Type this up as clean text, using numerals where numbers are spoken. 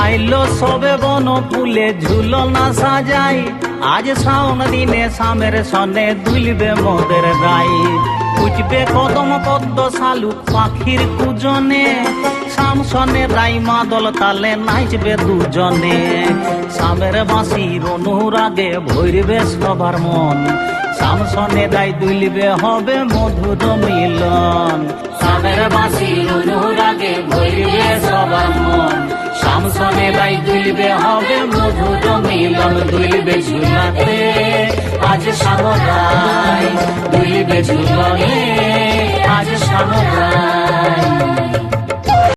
আইলো সবে বন ফুলে ঝুলনা সাজাই, আজ শাওন দিনে শামের সনে দুলবে মোদের গাই। উঠবে কদম পদ্ম শালুক পাখির কুজনে, শাম সনে রাই মাদল তালে নাচবে দুজনে। শামের বাঁশির অনুরাগে ভরবে সবার মন, শাম সনে রাই দুলবে হবে মধুর মিলন। শামের বাঁশির অনুরাগে ভরবে সবার মন, শাম সনে রাই দুলবে হবে মধুর মিলন। দুলবে ঝুলাতে আজ শামরাই, দুলবে ঝুলনে আজ শামরাই।